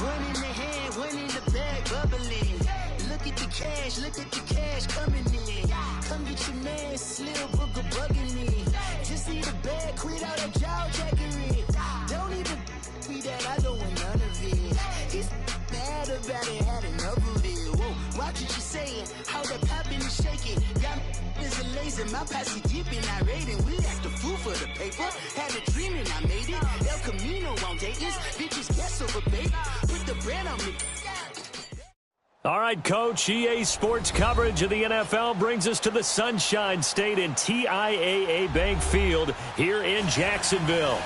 One in the hand, one in the bag, bubbling. Look at the cash coming in. Come get your man, Slim Booger bugging me. Just need a bag, quit all that jaw jackery. Don't even me that, I don't want none of it. He's mad about it, had enough of it. Whoa, watch what you saying, how that poppin' and shaking. Got is a lazy, my posse deep and I raiding. We act the fool for the paper, had a dream and I made it. El Camino on Dayton's, bitches guess over baby. Put the bread on me. All right, Coach, EA Sports coverage of the NFL brings us to the Sunshine State in TIAA Bank Field here in Jacksonville.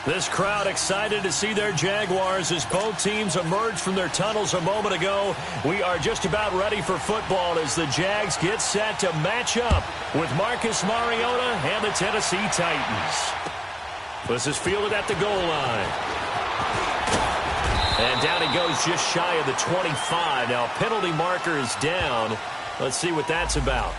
This crowd excited to see their Jaguars as both teams emerged from their tunnels a moment ago. We are just about ready for football as the Jags get set to match up with Marcus Mariota and the Tennessee Titans. This is fielded at the goal line. And down he goes just shy of the 25. Now, penalty marker is down. Let's see what that's about.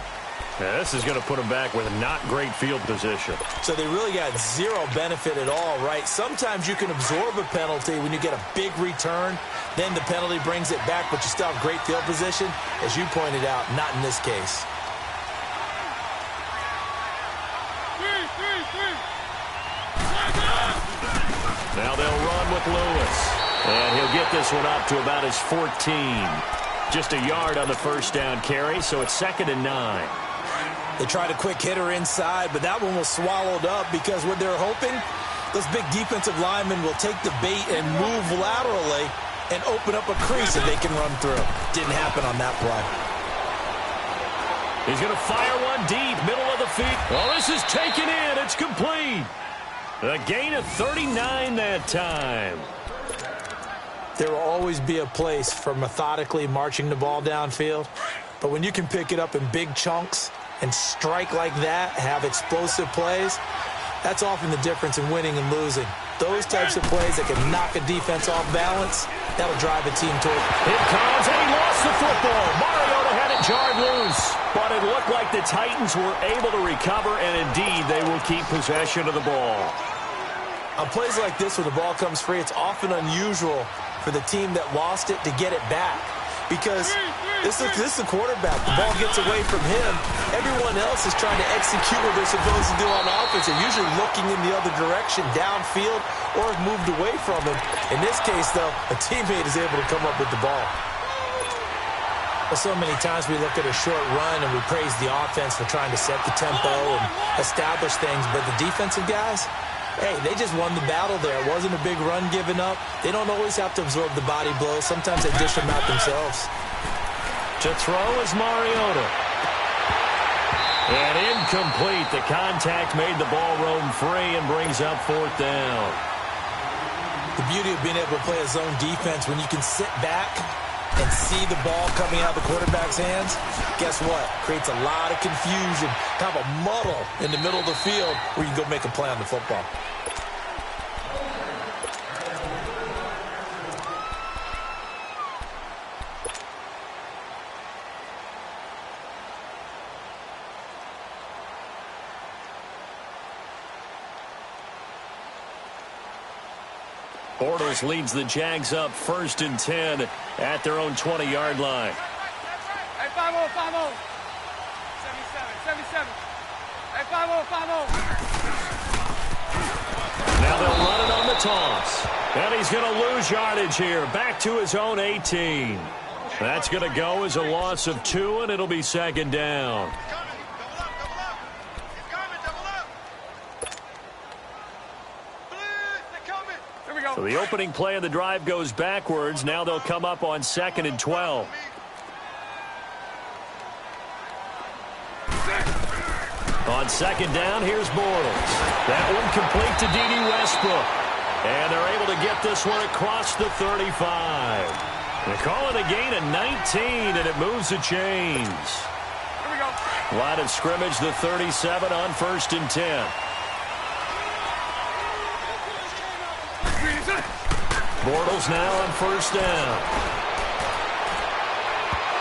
Yeah, this is going to put him back with a not great field position. So they really got zero benefit at all, right? Sometimes you can absorb a penalty when you get a big return. Then the penalty brings it back, but you still have great field position. As you pointed out, not in this case. Now they'll run with Lewis. And he'll get this one up to about his 14. Just a yard on the first down carry, so it's 2nd and 9. They tried a quick hitter inside, but that one was swallowed up because what they're hoping, those big defensive linemen will take the bait and move laterally and open up a crease that they can run through. Didn't happen on that play. He's going to fire one deep, middle of the field. Well, this is taken in. It's complete. A gain of 39 that time. There will always be a place for methodically marching the ball downfield. But when you can pick it up in big chunks and strike like that, have explosive plays, that's often the difference in winning and losing. Those types of plays that can knock a defense off balance, that'll drive a team toward. Here comes, and he lost the football. Mariota had it jarred loose. But it looked like the Titans were able to recover, and indeed they will keep possession of the ball. On plays like this, when the ball comes free, it's often unusual for the team that lost it to get it back. Because this is the quarterback. The ball gets away from him. Everyone else is trying to execute what they're supposed to do on offense. They're usually looking in the other direction, downfield, or have moved away from him. In this case, though, a teammate is able to come up with the ball. Well, so many times we look at a short run and we praise the offense for trying to set the tempo and establish things. But the defensive guys, hey, they just won the battle there. It wasn't a big run given up. They don't always have to absorb the body blows. Sometimes they dish them out themselves. To throw is Mariota. And incomplete. The contact made the ball roam free and brings up 4th down. The beauty of being able to play a zone defense, when you can sit back and see the ball coming out of the quarterback's hands, guess what? Creates a lot of confusion, kind of a muddle in the middle of the field where you can go make a play on the football. Bortles leads the Jags up 1st and 10 at their own 20-yard line. Hey, 5-0, 5-0. 77. Hey, 5-0, 5-0. Now they'll run it on the toss. And he's going to lose yardage here. Back to his own 18. That's going to go as a loss of 2, and it'll be 2nd down. So the opening play of the drive goes backwards. Now they'll come up on 2nd and 12. On 2nd down, here's Bortles. That one complete to D.D. Westbrook. And they're able to get this one across the 35. They call it a gain of 19, and it moves the chains. Here we go. Line of scrimmage, the 37 on 1st and 10. Bortles now on first down.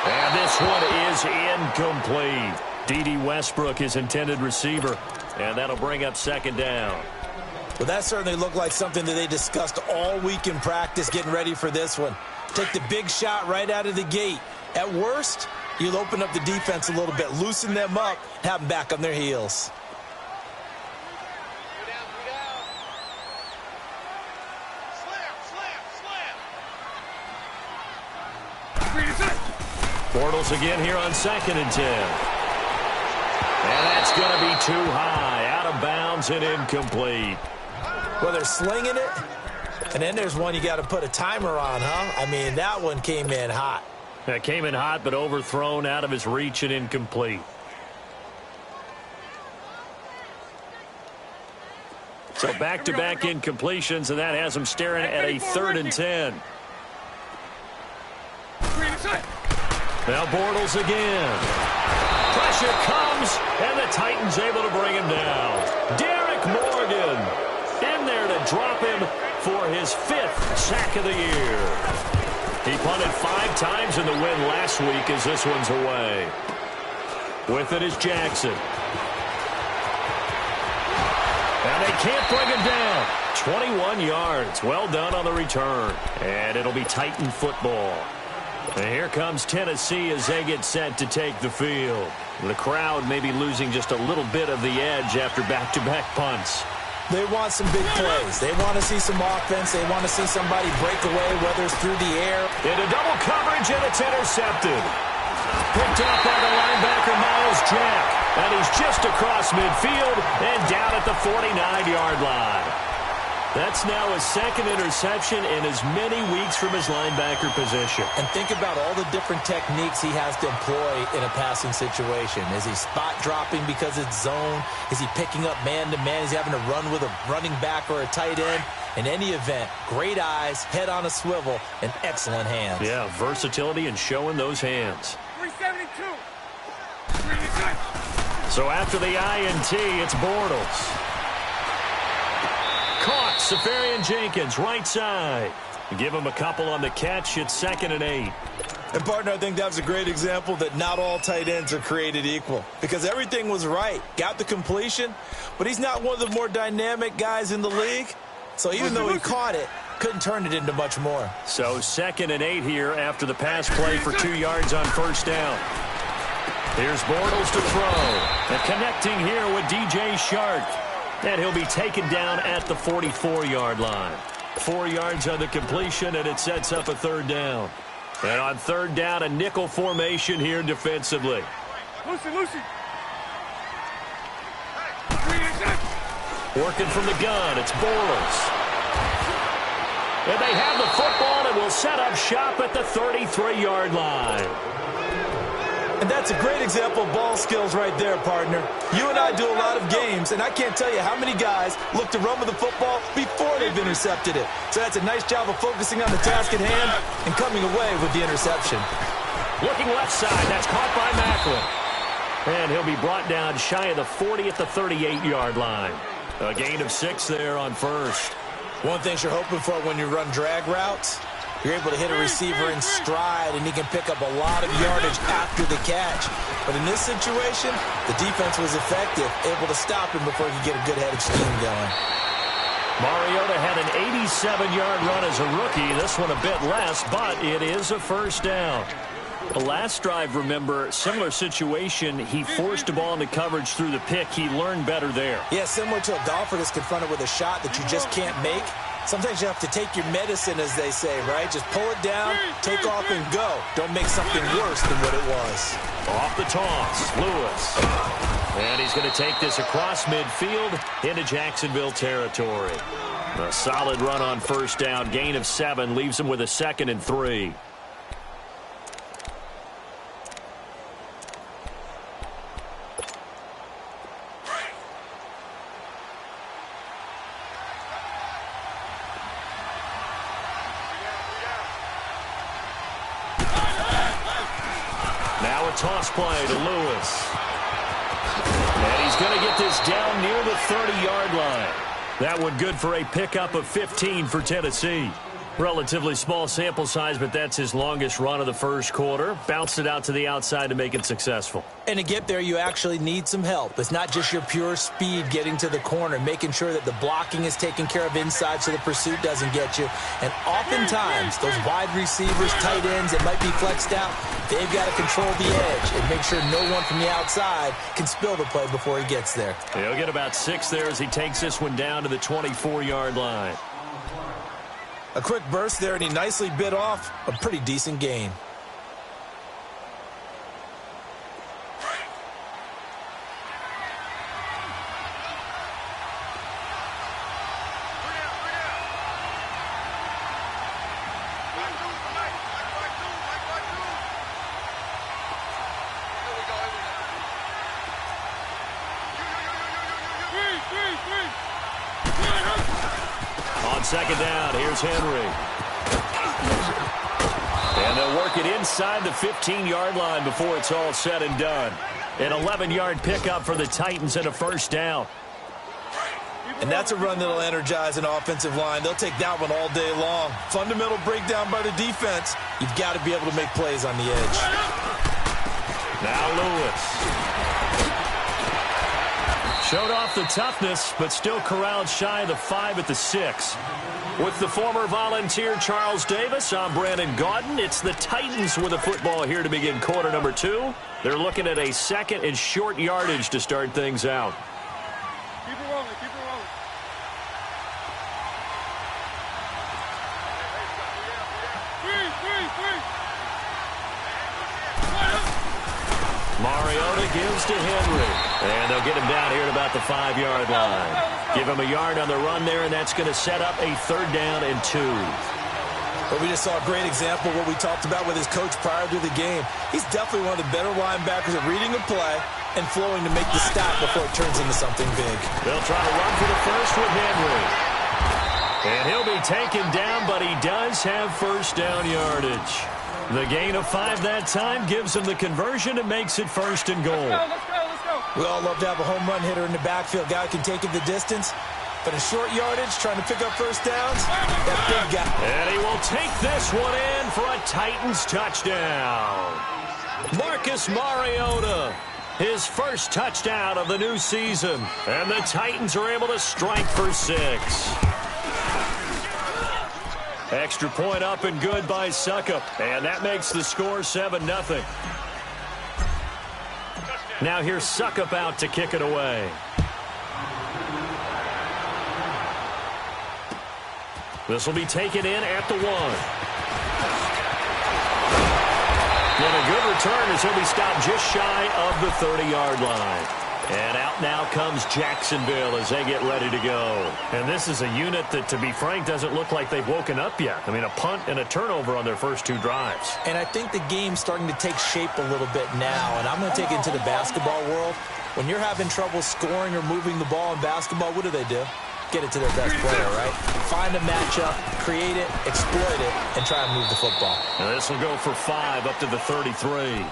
And this one is incomplete. D.D. Westbrook, his intended receiver. And that'll bring up second down. Well, that certainly looked like something that they discussed all week in practice getting ready for this one. Take the big shot right out of the gate. At worst, you'll open up the defense a little bit, loosen them up, have them back on their heels. Bortles again here on 2nd and 10. And that's going to be too high. Out of bounds and incomplete. Well, they're slinging it. And then there's one you got to put a timer on, huh? I mean, that one came in hot. That came in hot, but overthrown, out of his reach and incomplete. So back-to-back incompletions, and that has him staring at a 3rd and 10. Now Bortles again. Pressure comes, and the Titans able to bring him down. Derek Morgan in there to drop him for his 5th sack of the year. He punted 5 times in the win last week as this one's away. With it is Jackson. And they can't bring him down. 21 yards. Well done on the return. And it'll be Titan football. And here comes Tennessee as they get set to take the field. The crowd may be losing just a little bit of the edge after back-to-back punts. They want some big plays. They want to see some offense. They want to see somebody break away, whether it's through the air. Into double coverage, and it's intercepted. Picked up by the linebacker, Miles Jack. And he's just across midfield and down at the 49-yard line. That's now his 2nd interception in as many weeks from his linebacker position. And think about all the different techniques he has to employ in a passing situation. Is he spot dropping because it's zone? Is he picking up man-to-man? Is he having to run with a running back or a tight end? In any event, great eyes, head on a swivel, and excellent hands. Yeah, versatility and showing those hands. 372. So after the INT, it's Bortles. Caught, Safarian Jenkins, right side. Give him a couple on the catch. It's 2nd and 8. And, partner, I think that was a great example that not all tight ends are created equal. Because everything was right. Got the completion, but he's not one of the more dynamic guys in the league. So even though he caught it, couldn't turn it into much more. So 2nd and 8 here after the pass play for 2 yards on first down. Here's Bortles to throw. And connecting here with DJ Shark. And he'll be taken down at the 44-yard line. 4 yards on the completion, and it sets up a 3rd down. And on 3rd down, a nickel formation here defensively. Lucy. Working from the gun, it's Bortles. And they have the football and will set up shop at the 33-yard line. And that's a great example of ball skills right there, partner. You and I do a lot of games, and I can't tell you how many guys look to run with the football before they've intercepted it. So that's a nice job of focusing on the task at hand and coming away with the interception. Looking left side, that's caught by Macklin. And he'll be brought down shy of the 40 at the 38-yard line. A gain of 6 there on first. One thing you're hoping for when you run drag routes, you're able to hit a receiver in stride, and he can pick up a lot of yardage after the catch. But in this situation, the defense was effective, able to stop him before he could get a good head of steam going. Mariota had an 87-yard run as a rookie. This one a bit less, but it is a first down. The last drive, remember, similar situation. He forced a ball into coverage through the pick. He learned better there. Yeah, similar to a golfer that's confronted with a shot that you just can't make. Sometimes you have to take your medicine, as they say, right? Just pull it down, take off, and go. Don't make something worse than what it was. Off the toss, Lewis. And he's going to take this across midfield into Jacksonville territory. A solid run on first down. Gain of 7 leaves him with a 2nd and 3. Toss play to Lewis. And he's going to get this down near the 30-yard line. That one good for a pickup of 15 for Tennessee. Relatively small sample size, but that's his longest run of the first quarter. Bounced it out to the outside to make it successful. And to get there, you actually need some help. It's not just your pure speed getting to the corner, making sure that the blocking is taken care of inside so the pursuit doesn't get you. And oftentimes, those wide receivers, tight ends that might be flexed out, they've got to control the edge and make sure no one from the outside can spill the play before he gets there. He'll get about 6 there as he takes this one down to the 24-yard line. A quick burst there, and he nicely bit off a pretty decent gain. On second down, here's Henry. And they'll work it inside the 15-yard line before it's all said and done. An 11-yard pickup for the Titans and a first down. And that's a run that'll energize an offensive line. They'll take that one all day long. Fundamental breakdown by the defense. You've got to be able to make plays on the edge. Now Lewis. Showed off the toughness, but still corralled shy of the 5 at the 6. With the former Volunteer Charles Davis, I'm Brandon Gaudin. It's the Titans with the football here to begin quarter number 2. They're looking at a second and short yardage to start things out. Keep it rolling, keep it rolling. Mariota gives to Henry. And they'll get him down here at about the 5-yard line. Give him a yard on the run there, and that's going to set up a 3rd down and 2. But we just saw a great example of what we talked about with his coach prior to the game. He's definitely one of the better linebackers at reading a play and flowing to make the stop before it turns into something big. They'll try to run for the first with Henry. And he'll be taken down, but he does have first down yardage. The gain of 5 that time gives him the conversion and makes it 1st and goal. Let's go. We all love to have a home run hitter in the backfield. Guy who can take it the distance. But in short yardage, trying to pick up first downs, that big guy. And he will take this one in for a Titans touchdown. Marcus Mariota, his first touchdown of the new season. And the Titans are able to strike for 6. Extra point up and good by Suckup. And that makes the score 7-0. Now here's Suckup out to kick it away. This will be taken in at the 1. And a good return as he'll be stopped just shy of the 30-yard line. And out now comes Jacksonville as they get ready to go. And this is a unit that, to be frank, doesn't look like they've woken up yet. I mean, a punt and a turnover on their first 2 drives. And I think the game's starting to take shape a little bit now. And I'm going to take it into the basketball world. When you're having trouble scoring or moving the ball in basketball, what do? Get it to their best player, right? Find a matchup, create it, exploit it, and try and move the football. And this will go for 5 up to the 33.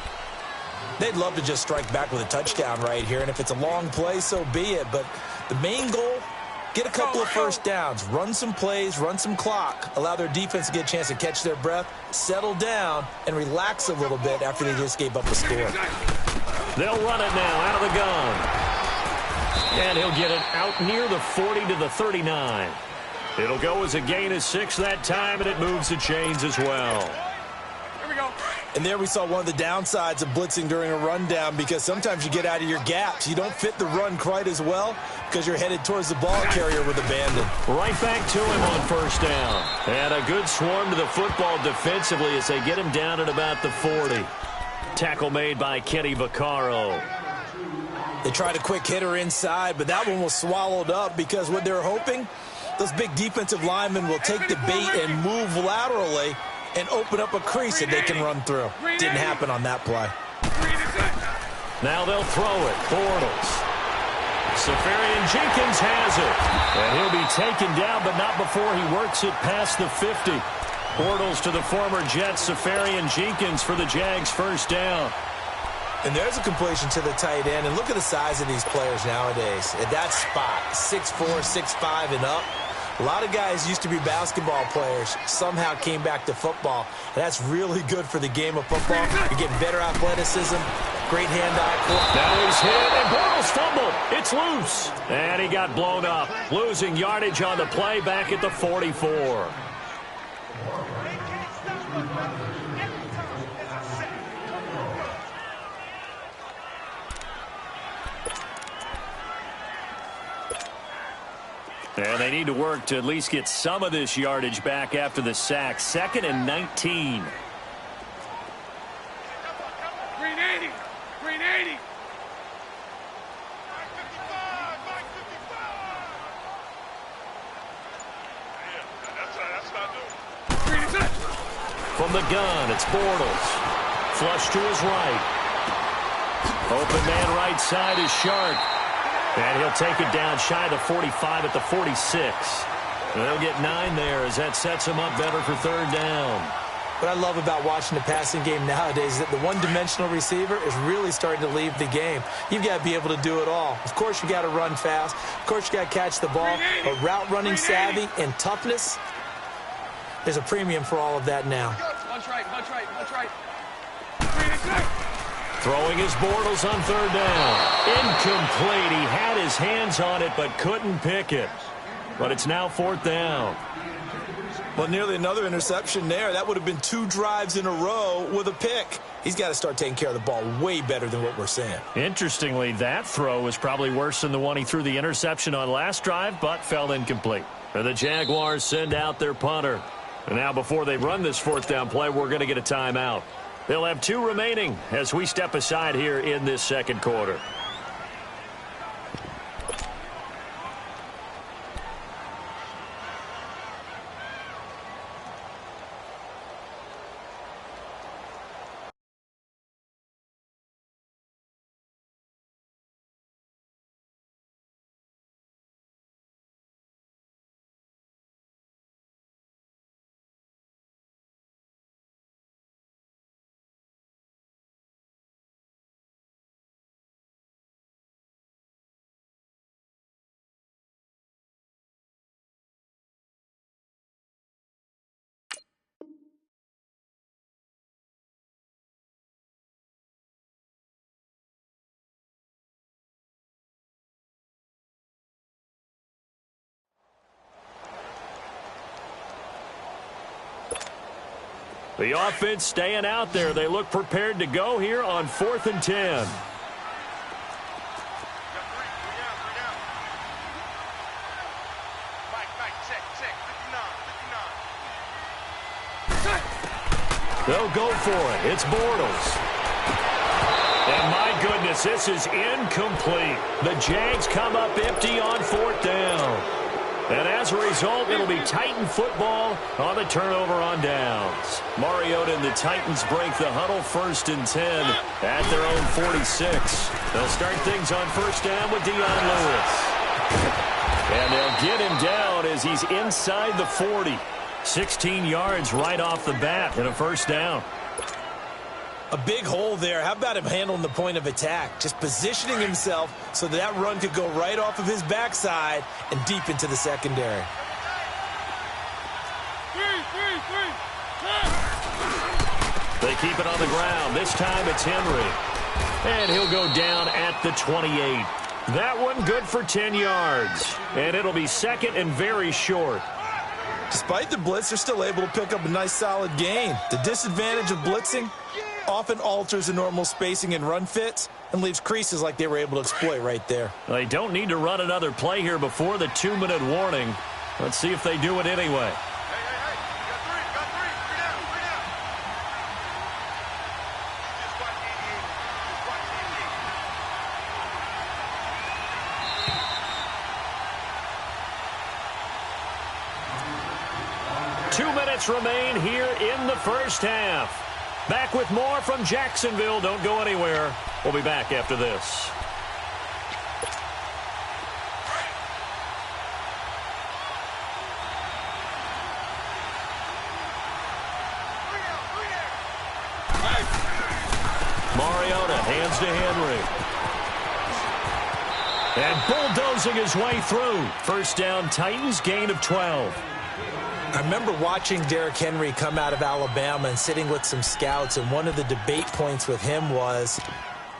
They'd love to just strike back with a touchdown right here, and if it's a long play, so be it. But the main goal, get a couple of first downs, run some plays, run some clock, allow their defense to get a chance to catch their breath, settle down, and relax a little bit after they just gave up a score. They'll run it now out of the gun. And he'll get it out near the 40 to the 39. It'll go as a gain of 6 that time, and it moves the chains as well. Here we go. And there we saw one of the downsides of blitzing during a rundown, because sometimes you get out of your gaps. You don't fit the run quite as well because you're headed towards the ball carrier with abandon. Right back to him on first down. And a good swarm to the football defensively as they get him down at about the 40. Tackle made by Kenny Vaccaro. They tried a quick hitter inside, but that one was swallowed up because what they're hoping, those big defensive linemen will take the bait and move laterally and open up a crease that they can run through. Didn't happen on that play. Now they'll throw it. Bortles. Safarian Jenkins has it. And he'll be taken down, but not before he works it past the 50. Bortles to the former Jet, Safarian Jenkins for the Jags' first down. And there's a completion to the tight end. And look at the size of these players nowadays. At that spot, 6'4", 6'5", and up. A lot of guys used to be basketball players, somehow came back to football. And that's really good for the game of football. You're getting better athleticism, great hand-eye. Now he's hit, and Bortles fumbled. It's loose. And he got blown up, losing yardage on the play back at the 44. And they need to work to at least get some of this yardage back after the sack. 2nd and 19. 380. 380. From the gun, it's Bortles. Flush to his right. Open man right side is Shark. And he'll take it down shy of the 45 at the 46. And they'll get 9 there as that sets him up better for 3rd down. What I love about watching the passing game nowadays is that the one-dimensional receiver is really starting to leave the game. You've got to be able to do it all. Of course, you got to run fast. Of course, you got to catch the ball. But route running savvy and toughness, there's a premium for all of that now. Bunch right, bunch right, bunch right. Throwing his Bortles on 3rd down. Incomplete. He had his hands on it but couldn't pick it. But it's now 4th down. Well, nearly another interception there. That would have been 2 drives in a row with a pick. He's got to start taking care of the ball way better than what we're seeing. Interestingly, that throw was probably worse than the one he threw the interception on last drive, but fell incomplete. And the Jaguars send out their punter. And now before they run this 4th down play, we're going to get a timeout. They'll have 2 remaining as we step aside here in this 2nd quarter. The offense staying out there. They look prepared to go here on 4th and 10. They'll go for it. It's Bortles. And my goodness, this is incomplete. The Jags come up empty on 4th down. And as a result, it'll be Titan football on the turnover on downs. Mariota and the Titans break the huddle 1st and 10 at their own 46. They'll start things on 1st down with Dion Lewis. And they'll get him down as he's inside the 40. 16 yards right off the bat and a 1st down. A big hole there. How about him handling the point of attack? Just positioning himself so that run could go right off of his backside and deep into the secondary. They keep it on the ground. This time it's Henry. And he'll go down at the 28. That one good for 10 yards. And it'll be 2nd and very short. Despite the blitz, they're still able to pick up a nice solid gain. The disadvantage of blitzing often alters the normal spacing and run fits and leaves creases like they were able to exploit right there. They don't need to run another play here before the 2-minute warning. Let's see if they do it anyway. Remain here in the 1st half. Back with more from Jacksonville. Don't go anywhere. We'll be back after this. Mariota hands to Henry. And bulldozing his way through. First down, Titans, gain of 12. I remember watching Derrick Henry come out of Alabama and sitting with some scouts, and one of the debate points with him was,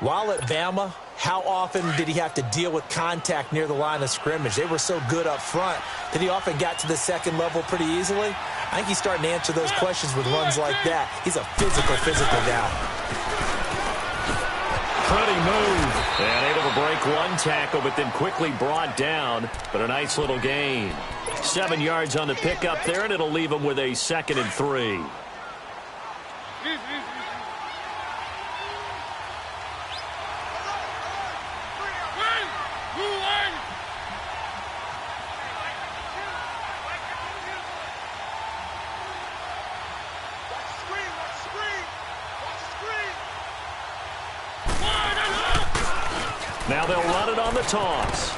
while at Bama, how often did he have to deal with contact near the line of scrimmage? They were so good up front that he often got to the second level pretty easily. I think he's starting to answer those questions with runs like that. He's a physical guy. Pretty move. And able to break one tackle, but then quickly brought down. But a nice little gain. 7 yards on the pickup there, and it'll leave him with a 2nd and 3. Now they'll run it on the toss.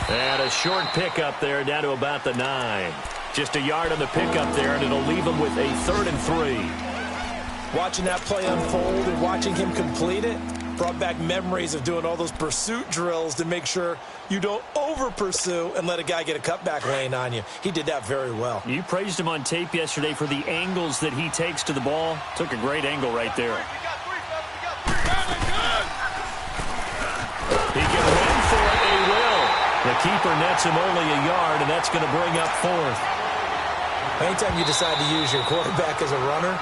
And a short pickup there down to about the 9. Just a yard on the pickup there, and it'll leave him with a 3rd and 3. Watching that play unfold and watching him complete it brought back memories of doing all those pursuit drills to make sure you don't over-pursue and let a guy get a cutback lane on you. He did that very well. You praised him on tape yesterday for the angles that he takes to the ball. Took a great angle right there. He can run for it, and he will. The keeper nets him only a yard, and that's going to bring up 4th. Anytime you decide to use your quarterback as a runner,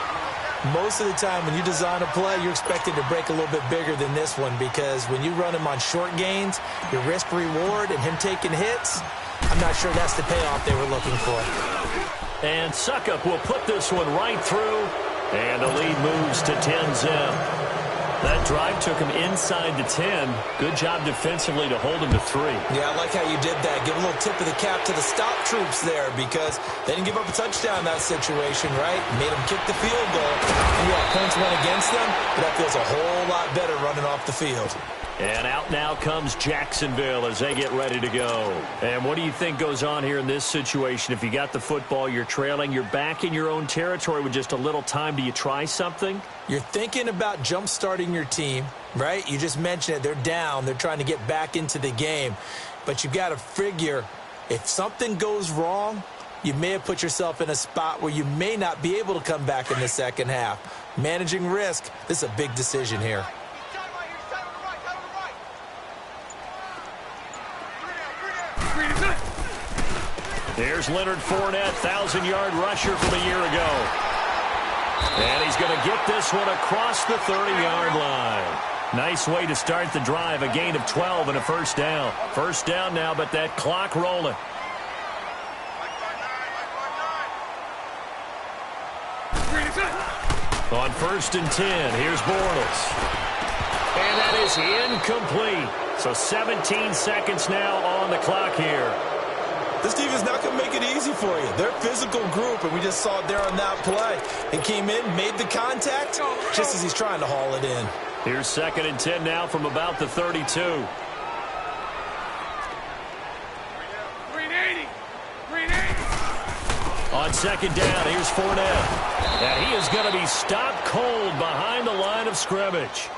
most of the time when you design a play, you're expected to break a little bit bigger than this one, because when you run him on short gains, your risk-reward and him taking hits, I'm not sure that's the payoff they were looking for. And Suckup will put this one right through, and the lead moves to 10-zip. That drive took him inside the 10. Good job defensively to hold him to 3. Yeah, I like how you did that. Give a little tip of the cap to the stop troops there, because they didn't give up a touchdown in that situation, right? Made them kick the field goal. And yeah, points went against them, but that feels a whole lot better running off the field. And out now comes Jacksonville as they get ready to go. And what do you think goes on here in this situation? If you got the football, you're trailing, you're back in your own territory with just a little time. Do you try something? You're thinking about jump-starting your team, right? You just mentioned it. They're down. They're trying to get back into the game. But you've got to figure, if something goes wrong, you may have put yourself in a spot where you may not be able to come back in the second half. Managing risk, this is a big decision here. Here's Leonard Fournette, 1,000-yard rusher from a year ago. And he's going to get this one across the 30-yard line. Nice way to start the drive, a gain of 12 and a first down. First down now, but that clock rolling. On 1st and 10, here's Bortles. And that is incomplete. So 17 seconds now on the clock here. This team is not going to make it easy for you. They're a physical group, and we just saw it there on that play. He came in, made the contact, just as he's trying to haul it in. Here's 2nd and 10 now from about the 32. 380. On 2nd down, here's Fournette. And he is going to be stopped cold behind the line of scrimmage.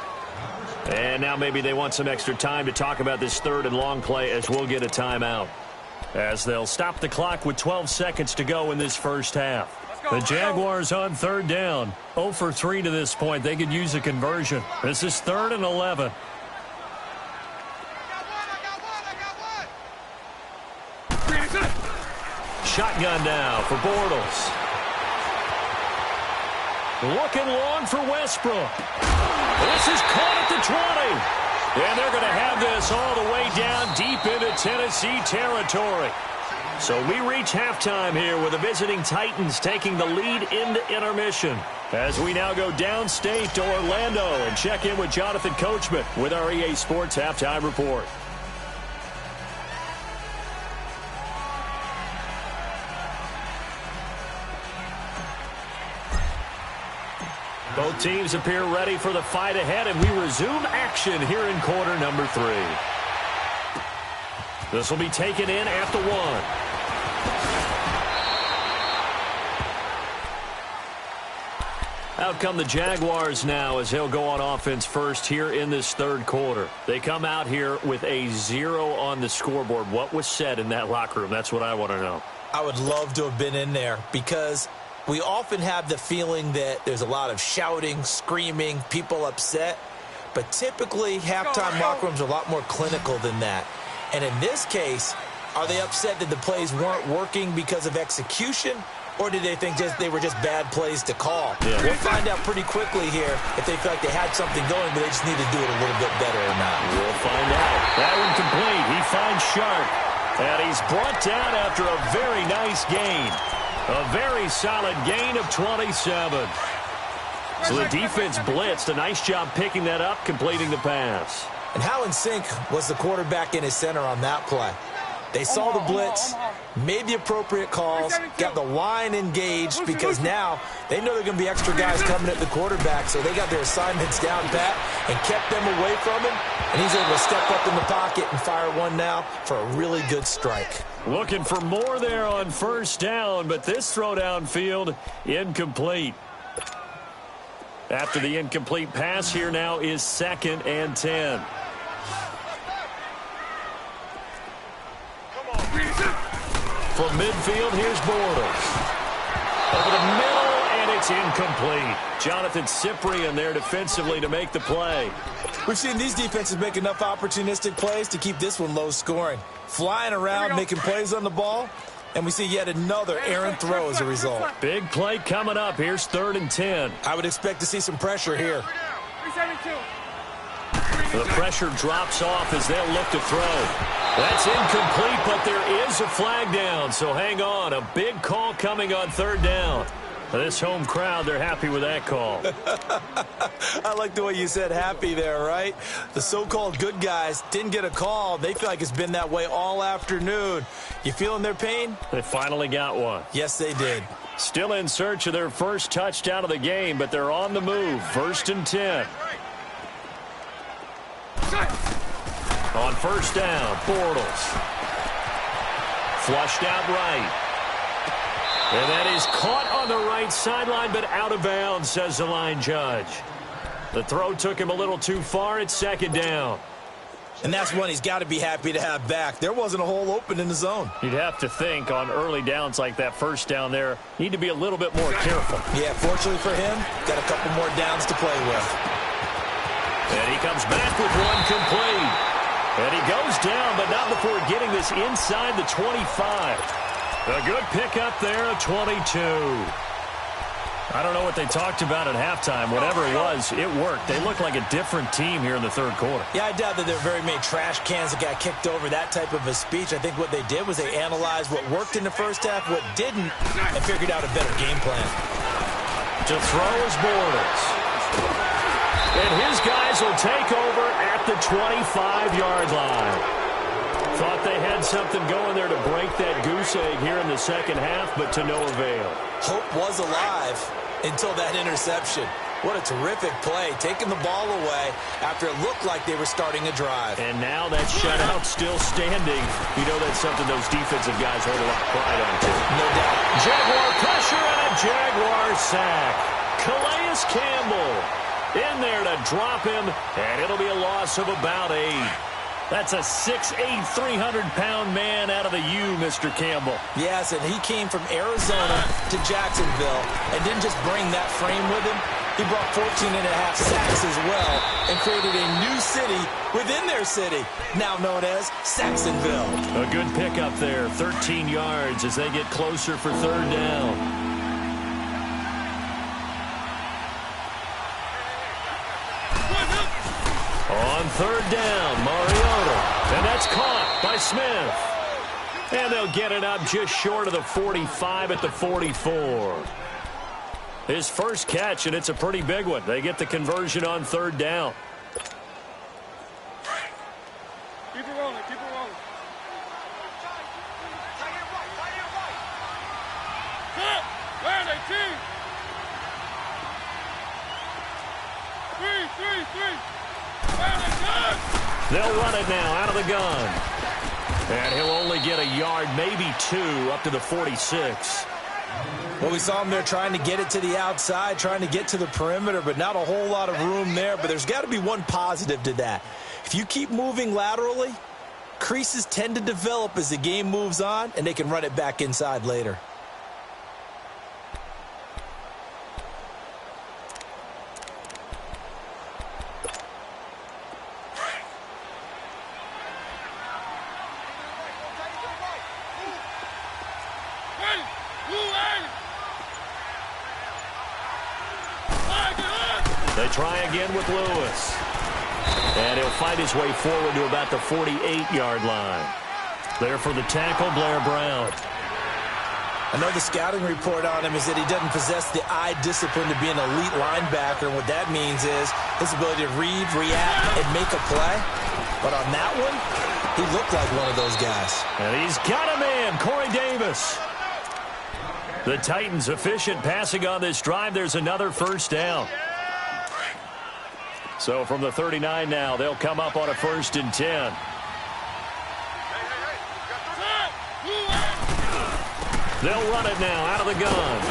And now maybe they want some extra time to talk about this 3rd and long play, as we'll get a timeout, as they'll stop the clock with 12 seconds to go in this first half. The Jaguars on 3rd down. 0 for 3 to this point. They could use a conversion. This is 3rd and 11. Shotgun now for Bortles. Looking long for Westbrook. This is caught at the 20. And they're going to have this all the way down deep into Tennessee territory. So we reach halftime here with the visiting Titans taking the lead into intermission, as we now go downstate to Orlando and check in with Jonathan Coachman with our EA Sports Halftime Report. Both teams appear ready for the fight ahead, and we resume action here in quarter number 3. This will be taken in at the 1. Out come the Jaguars now as he'll go on offense first here in this third quarter. They come out here with a 0 on the scoreboard. What was said in that locker room? That's what I want to know. I would love to have been in there because we often have the feeling that there's a lot of shouting, screaming, people upset. But typically, halftime locker rooms are a lot more clinical than that. And in this case, are they upset that the plays weren't working because of execution? Or did they think they were just bad plays to call? Yeah. We'll find out pretty quickly here if they feel like they had something going, but they just need to do it a little bit better or not. We'll find out. That one complete. He finds Sharp. And he's brought down after a very nice gain. A very solid gain of 27. So the defense blitzed. A nice job picking that up, completing the pass. And how in sync was the quarterback in his center on that play? They saw the blitz, made the appropriate calls, got the line engaged because now they know there are going to be extra guys coming at the quarterback, so they got their assignments down pat and kept them away from him, and he's able to step up in the pocket and fire one now for a really good strike. Looking for more there on first down, but this throw downfield incomplete. After the incomplete pass, here now is 2nd and 10. From midfield, here's Bortles. Over the middle, and it's incomplete. Jonathan Cyprien there defensively to make the play. We've seen these defenses make enough opportunistic plays to keep this one low scoring. Flying around, making plays on the ball, and we see yet another errant throw as a result. Big play coming up. Here's 3rd and 10. I would expect to see some pressure here. 372. The pressure drops off as they'll look to throw. That's incomplete, but there is a flag down, so hang on. A big call coming on 3rd down. This home crowd, they're happy with that call. I like the way you said happy there, right? The so-called good guys didn't get a call. They feel like it's been that way all afternoon. You feeling their pain? They finally got one. Yes, they did. Still in search of their first touchdown of the game, but they're on the move. 1st and 10. On first down, Bortles. Flushed out right. And that is caught on the right sideline, but out of bounds, says the line judge. The throw took him a little too far. It's 2nd down. And that's one he's got to be happy to have back. There wasn't a hole open in the zone. You'd have to think on early downs like that first down there, need to be a little bit more careful. Yeah, fortunately for him, got a couple more downs to play with. And he comes back with one complete. And he goes down, but not before getting this inside the 25. A good pickup there at 22. I don't know what they talked about at halftime. Whatever it was, it worked. They look like a different team here in the 3rd quarter. Yeah, I doubt that there are very many trash cans that got kicked over, that type of a speech. I think what they did was they analyzed what worked in the first half, what didn't, and figured out a better game plan. To throw is Bortles. And his guys will take over at the 25-yard line. Thought they had something going there to break that goose egg here in the second half, but to no avail. Hope was alive until that interception. What a terrific play, taking the ball away after it looked like they were starting a drive. And now that shutout still standing. You know that's something those defensive guys hold a lot of pride on, too. No doubt. Jaguar pressure and a Jaguar sack. Calais Campbell in there to drop him, and it'll be a loss of about 8. That's a 6'8", 300-pound man out of the U, Mr. Campbell. Yes, and he came from Arizona to Jacksonville and didn't just bring that frame with him. He brought 14.5 sacks as well and created a new city within their city, now known as Saxonville. A good pickup there, 13 yards as they get closer for 3rd down. On 3rd down, Mariota. And that's caught by Smith. And they'll get it up just short of the 45 at the 44. His first catch, and it's a pretty big one. They get the conversion on 3rd down. Keep it rolling, keep it rolling. Where are they, team? 3. They'll run it now out of the gun. And he'll only get a yard, maybe 2, up to the 46. Well, we saw him there trying to get it to the outside, trying to get to the perimeter, but not a whole lot of room there. But there's got to be one positive to that. If you keep moving laterally, creases tend to develop as the game moves on, and they can run it back inside later. They try again with Lewis. And he'll fight his way forward to about the 48-yard line. There for the tackle, Blair Brown. I know the scouting report on him is that he doesn't possess the eye discipline to be an elite linebacker. And what that means is his ability to read, react, and make a play. But on that one, he looked like one of those guys. And he's got a man, Corey Davis. The Titans efficient passing on this drive. There's another first down. So from the 39 now, they'll come up on a 1st and 10. They'll run it now out of the gun.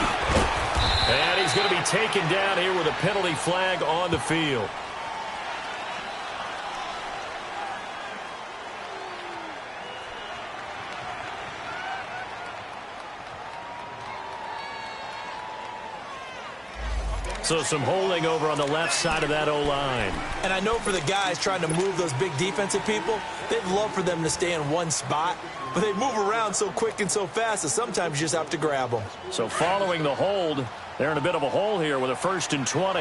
And he's going to be taken down here with a penalty flag on the field. So some holding over on the left side of that O-line. And I know for the guys trying to move those big defensive people, they'd love for them to stay in one spot, but they move around so quick and so fast that sometimes you just have to grab them. So following the hold, they're in a bit of a hole here with a 1st and 20.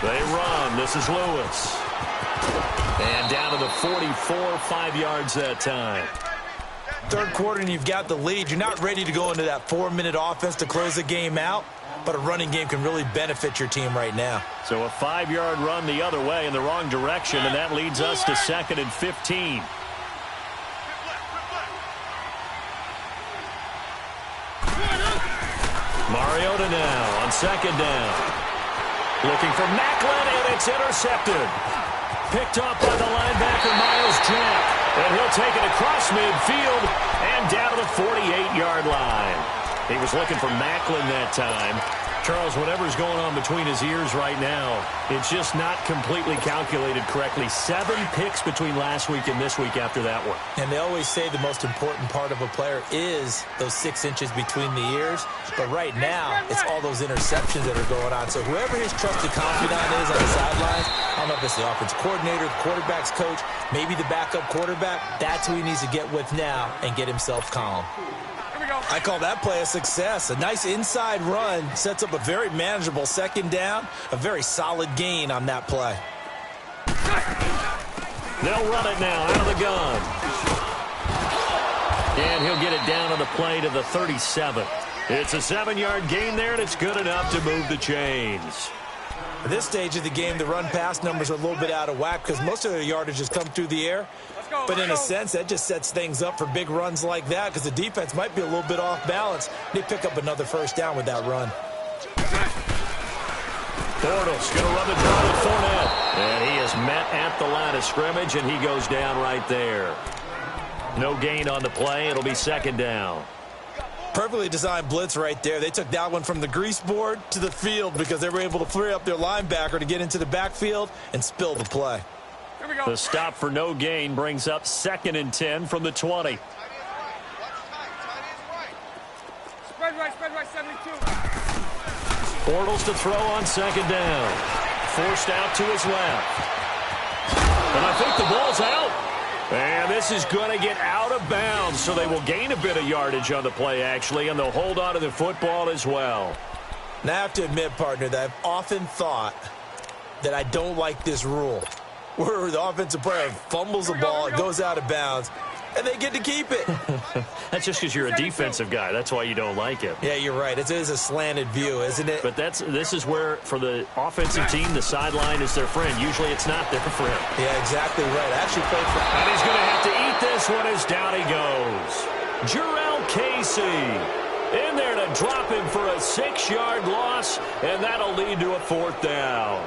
They run. This is Lewis. And down to the 44, 5 yards that time. Third quarter and you've got the lead. You're not ready to go into that 4-minute offense to close the game out, but a running game can really benefit your team right now. So a 5-yard run the other way in the wrong direction, and that leads us to 2nd and 15. Mariota now on 2nd down. Looking for Macklin, and it's intercepted. Picked up by the linebacker, Miles Jack. And he'll take it across midfield and down to the 48-yard line. He was looking for Macklin that time. Charles, whatever's going on between his ears right now, it's just not completely calculated correctly. 7 picks between last week and this week after that one. And they always say the most important part of a player is those 6 inches between the ears. But right now, it's all those interceptions that are going on. So whoever his trusted confidant is on the sidelines, I don't know if it's the offense coordinator, the quarterback's coach, maybe the backup quarterback, that's who he needs to get with now and get himself calm. I call that play a success. A nice inside run sets up a very manageable 2nd down, a very solid gain on that play. They'll run it now out of the gun. And he'll get it down on the play to the 37. It's a 7-yard gain there, and it's good enough to move the chains. At this stage of the game, the run-pass numbers are a little bit out of whack because most of their yardage has come through the air. But in a sense, that just sets things up for big runs like that because the defense might be a little bit off balance. They pick up another 1st down with that run. Bortles going to run the draw with Fournette. And he is met at the line of scrimmage, and he goes down right there. No gain on the play. It'll be 2nd down. Perfectly designed blitz right there. They took that one from the grease board to the field because they were able to free up their linebacker to get into the backfield and spill the play. The stop for no gain brings up 2nd and 10 from the 20. Spread right, 72. Bortles to throw on 2nd down. Forced out to his left. And I think the ball's out. And this is going to get out of bounds, so they will gain a bit of yardage on the play, actually, and they'll hold on to the football as well. Now, I have to admit, partner, that I've often thought that I don't like this rule, where the offensive player fumbles the ball, it goes out of bounds, and they get to keep it. That's just because you're a defensive guy. That's why you don't like it. Yeah, you're right. It is a slanted view, isn't it? But this is where, for the offensive team, the sideline is their friend. Usually it's not their friend. Yeah, exactly right. I actually played for... And he's going to have to eat this one as down he goes. Jarrell Casey in there to drop him for a 6-yard loss, and that'll lead to a 4th down.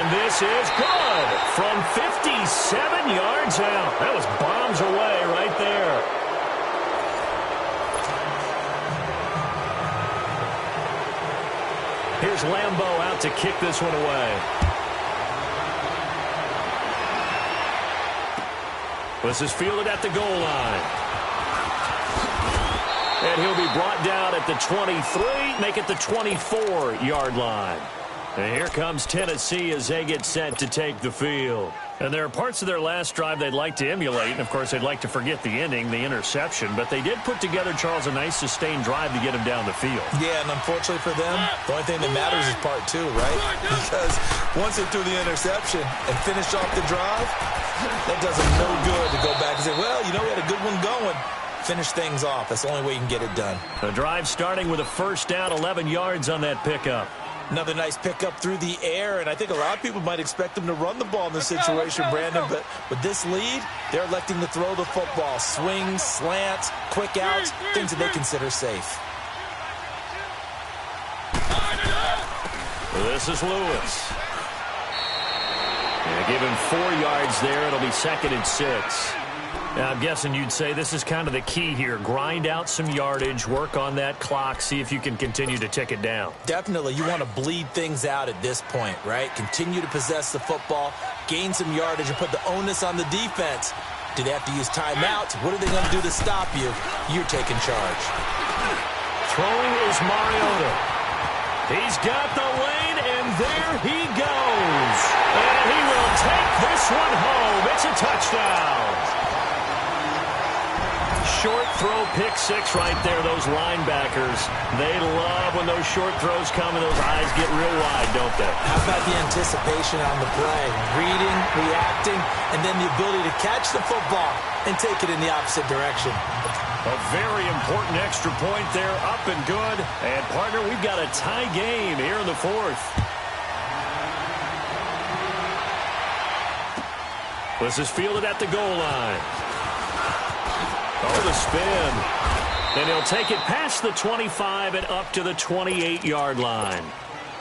And this is good from 57 yards out. That was bombs away right there. Here's Lambeau out to kick this one away. This is fielded at the goal line. And he'll be brought down at the 23, make it the 24-yard line. And here comes Tennessee as they get set to take the field. And there are parts of their last drive they'd like to emulate. And, of course, they'd like to forget the ending, the interception. But they did put together, Charles, a nice sustained drive to get him down the field. Yeah, and unfortunately for them, the only thing that matters is part two, right? Because once they threw the interception and finished off the drive, that does them no good to go back and say, well, you know, we had a good one going. Finish things off. That's the only way you can get it done. The drive starting with a first down, 11 yards on that pickup. Another nice pickup through the air, and I think a lot of people might expect them to run the ball in this situation, Brandon, but with this lead, they're electing to throw the football. Swings, slants, quick outs, things that they consider safe. This is Lewis. Yeah, give him 4 yards there. It'll be 2nd and 6. Now, I'm guessing you'd say this is kind of the key here. Grind out some yardage, work on that clock, see if you can continue to tick it down. Definitely. You want to bleed things out at this point, right? Continue to possess the football, gain some yardage, and put the onus on the defense. Do they have to use timeouts? What are they going to do to stop you? You're taking charge. Throwing is Mariota. He's got the lane, and there he goes. And he will take this one home. It's a touchdown. Short throw, pick six right there, those linebackers. They love when those short throws come and those eyes get real wide, don't they? How about the anticipation on the play? Reading, reacting, and then the ability to catch the football and take it in the opposite direction. A very important extra point there, up and good. And, partner, we've got a tie game here in the 4th. This is fielded at the goal line. Oh, the spin. And he'll take it past the 25 and up to the 28-yard line.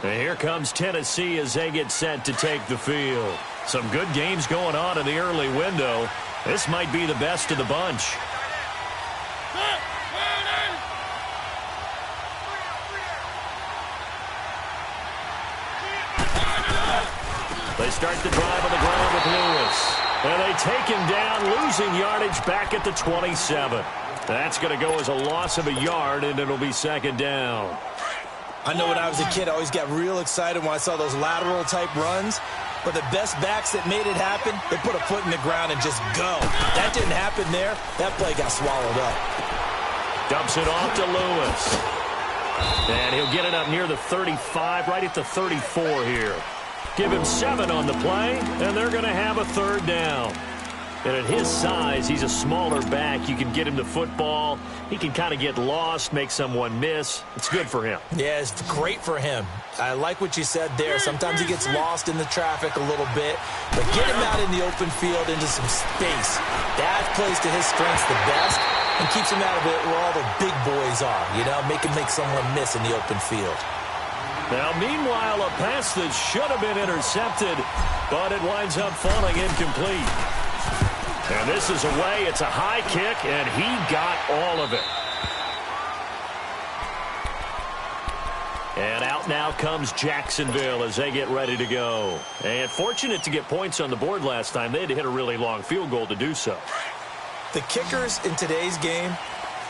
And here comes Tennessee as they get set to take the field. Some good games going on in the early window. This might be the best of the bunch. They start the drive on the ground with Lewis. And they take him down, losing yardage back at the 27. That's going to go as a loss of a yard, and it'll be 2nd down. I know when I was a kid, I always got real excited when I saw those lateral-type runs. But the best backs that made it happen, they put a foot in the ground and just go. That didn't happen there. That play got swallowed up. Dumps it off to Lewis. And he'll get it up near the 35, right at the 34 here. Give him 7 on the play, and they're going to have a 3rd down. And at his size, he's a smaller back. You can get him the football. He can kind of get lost, make someone miss. It's good for him. Yeah, it's great for him. I like what you said there. Sometimes he gets lost in the traffic a little bit. But get him out in the open field into some space. That plays to his strengths the best and keeps him out of it where all the big boys are. You know, make him make someone miss in the open field. Now, meanwhile, a pass that should have been intercepted, but it winds up falling incomplete. And this is away. It's a high kick, and he got all of it. And out now comes Jacksonville as they get ready to go. And fortunate to get points on the board last time. They had to hit a really long field goal to do so. The kickers in today's game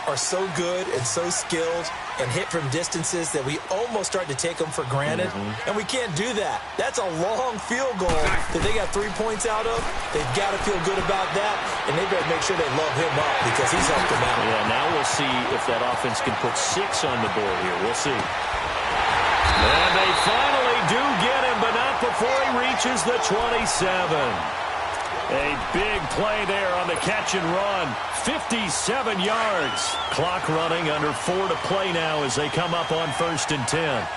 are so good and so skilled and hit from distances that we almost start to take them for granted. And we can't do that. That's a long field goal that they got 3 points out of. They've got to feel good about that, and they better make sure they love him up because he's helped them out. Yeah, now we'll see if that offense can put 6 on the board here. We'll see. And they finally do get him, but not before he reaches the 27. A big play there on the catch and run. 57 yards. Clock running, under 4 to play now as they come up on 1st and 10.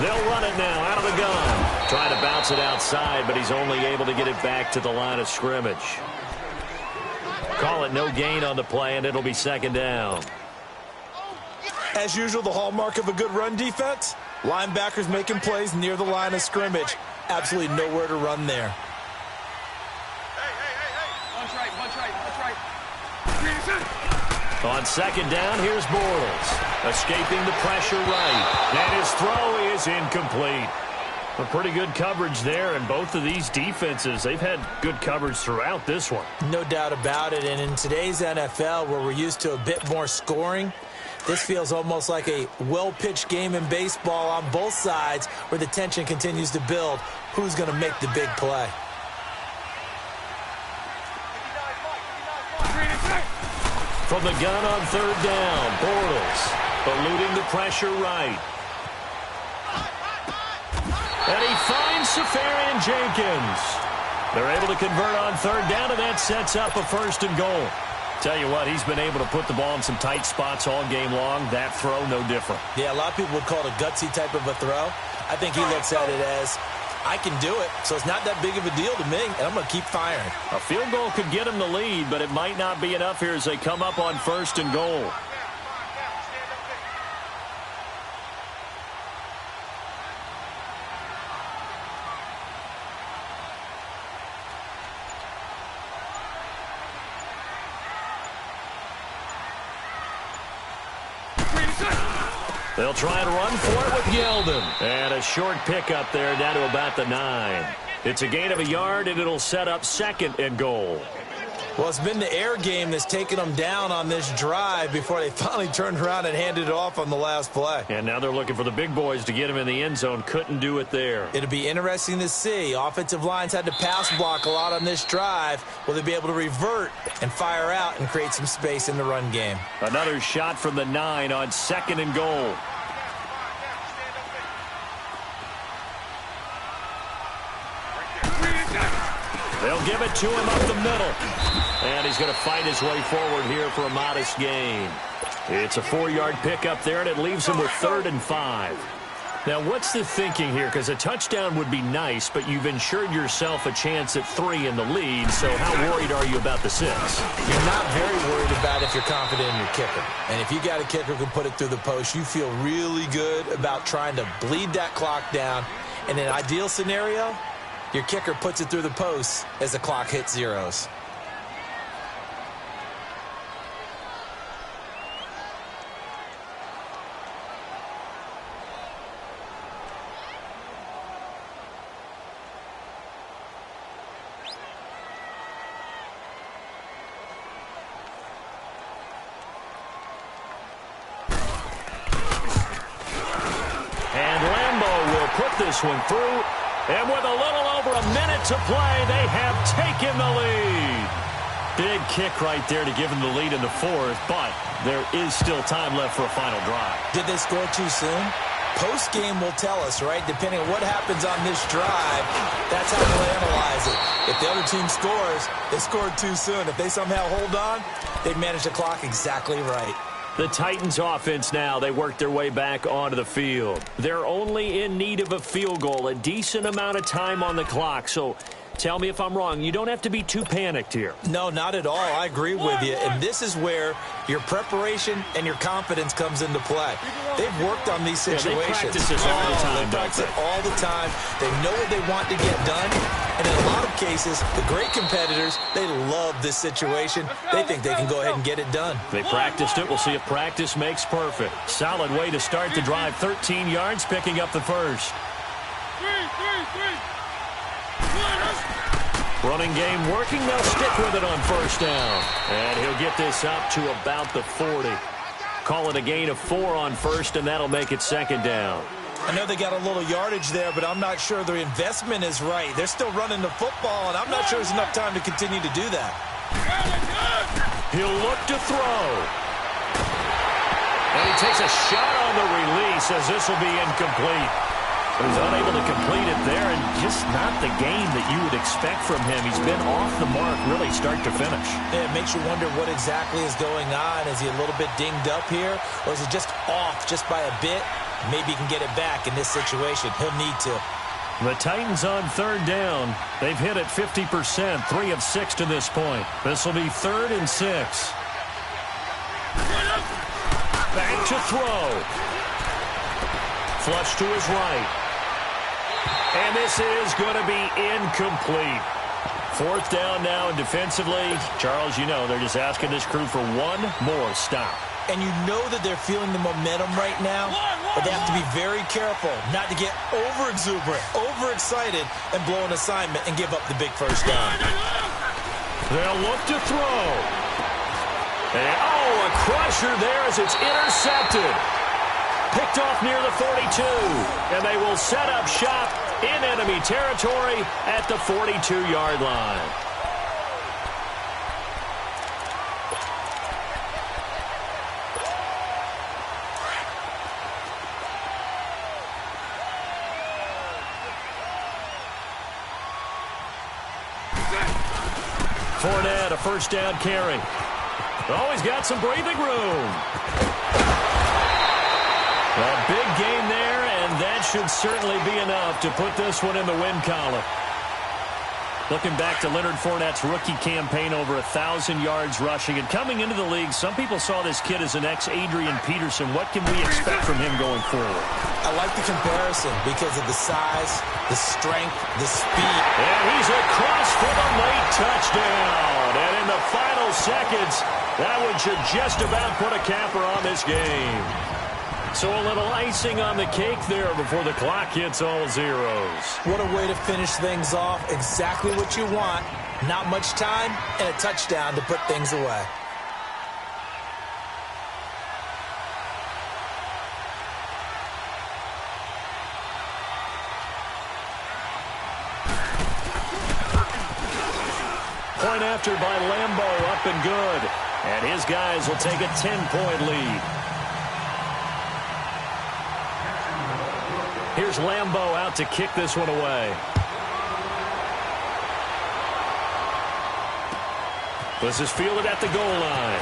They'll run it now out of the gun. Trying to bounce it outside, but he's only able to get it back to the line of scrimmage. Call it no gain on the play, and it'll be 2nd down. As usual, the hallmark of a good run defense, linebackers making plays near the line of scrimmage. Absolutely nowhere to run there. Punch right, punch right, punch right. On second down, here's Bortles. Escaping the pressure right. And his throw is incomplete. A pretty good coverage there, and both of these defenses, they've had good coverage throughout this one. No doubt about it, and in today's NFL, where we're used to a bit more scoring, this feels almost like a well-pitched game in baseball on both sides where the tension continues to build. Who's going to make the big play? From the gun on third down, Bortles eluding the pressure right. And he finds Safarian Jenkins. They're able to convert on third down, and that sets up a first and goal. Tell you what, he's been able to put the ball in some tight spots all game long. That throw, no different. Yeah, a lot of people would call it a gutsy type of a throw. I think he looks at it as, I can do it, so it's not that big of a deal to me, and I'm going to keep firing. A field goal could get him the lead, but it might not be enough here as they come up on first and goal. They'll try and run for it with Yeldon. And a short pickup there down to about the 9. It's a gain of a yard, and it'll set up second and goal. Well, it's been the air game that's taken them down on this drive before they finally turned around and handed it off on the last play. And now they're looking for the big boys to get him in the end zone. Couldn't do it there. It'll be interesting to see. Offensive lines had to pass block a lot on this drive. Will they be able to revert and fire out and create some space in the run game? Another shot from the 9 on second and goal. They'll give it to him up the middle. And he's going to fight his way forward here for a modest gain. It's a 4-yard pickup there, and it leaves him with 3rd and 5. Now, what's the thinking here? Because a touchdown would be nice, but you've ensured yourself a chance at 3 in the lead, so how worried are you about the 6? You're not very worried about if you're confident in your kicker. And if you got a kicker who can put it through the post, you feel really good about trying to bleed that clock down. In an ideal scenario, your kicker puts it through the post as the clock hits zeros. And Lambeau will put this one through. And with a little over a minute to play, they have taken the lead. Big kick right there to give them the lead in the 4th, but there is still time left for a final drive. Did they score too soon? Post-game will tell us, right? Depending on what happens on this drive, that's how we'll analyze it. If the other team scores, they scored too soon. If they somehow hold on, they've managed the clock exactly right. The Titans offense now, they work their way back onto the field. They're only in need of a field goal, a decent amount of time on the clock. So tell me if I'm wrong. You don't have to be too panicked here. No, not at all. I agree with you. And this is where your preparation and your confidence comes into play. They've worked on these situations. They practice this all the time. They practice it all the time. They know what they want to get done. And in a lot of cases, the great competitors, they love this situation. They think they can go ahead and get it done. They practiced it. We'll see if practice makes perfect. Solid way to start the drive. 13 yards, picking up the first. Running game working. They'll stick with it on first down. And he'll get this up to about the 40. Call it a gain of 4 on first, and that'll make it second down. I know they got a little yardage there, but I'm not sure their investment is right. They're still running the football, and I'm not sure there's enough time to continue to do that. He'll look to throw. And he takes a shot on the release as this will be incomplete. He's unable to complete it there, and just not the game that you would expect from him. He's been off the mark really start to finish. Yeah, it makes you wonder what exactly is going on. Is he a little bit dinged up here, or is he just off just by a bit? Maybe he can get it back in this situation. He'll need to. The Titans on third down. They've hit it 50%, 3 of 6 to this point. This will be 3rd and 6. Back to throw. Flush to his right. And this is going to be incomplete. Fourth down now, and defensively, Charles, you know, they're just asking this crew for one more stop. And you know that they're feeling the momentum right now, but they have to be very careful not to get over-exuberant, overexcited, and blow an assignment and give up the big first down. They'll look to throw. And, oh, a crusher there as it's intercepted. Picked off near the 42, and they will set up shop in enemy territory at the 42-yard line. Fournette, a first down carry. Oh, he's got some breathing room. A big gain there, and that should certainly be enough to put this one in the win column. Looking back to Leonard Fournette's rookie campaign, over 1,000 yards rushing. And coming into the league, some people saw this kid as an ex-Adrian Peterson. What can we expect from him going forward? I like the comparison because of the size, the strength, the speed. And he's across for the late touchdown. And in the final seconds, that one should just about put a capper on this game. So a little icing on the cake there before the clock hits all zeros. What a way to finish things off. Exactly what you want. Not much time and a touchdown to put things away. Point after by Lambeau, up and good. And his guys will take a 10-point lead. Here's Lambeau out to kick this one away. This is fielded at the goal line.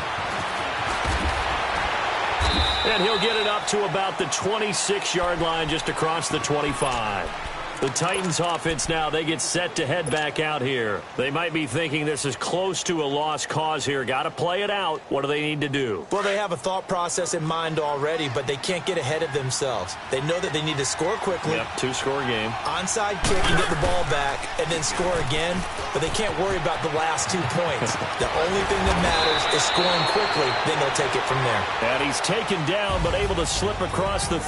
And he'll get it up to about the 26-yard line, just across the 25. The Titans offense now, they get set to head back out here. They might be thinking this is close to a lost cause here. Got to play it out. What do they need to do? Well, they have a thought process in mind already, but they can't get ahead of themselves. They know that they need to score quickly. Yep, two-score game. Onside kick and get the ball back and then score again, but they can't worry about the last 2 points. The only thing that matters is scoring quickly, then they'll take it from there. And he's taken down but able to slip across the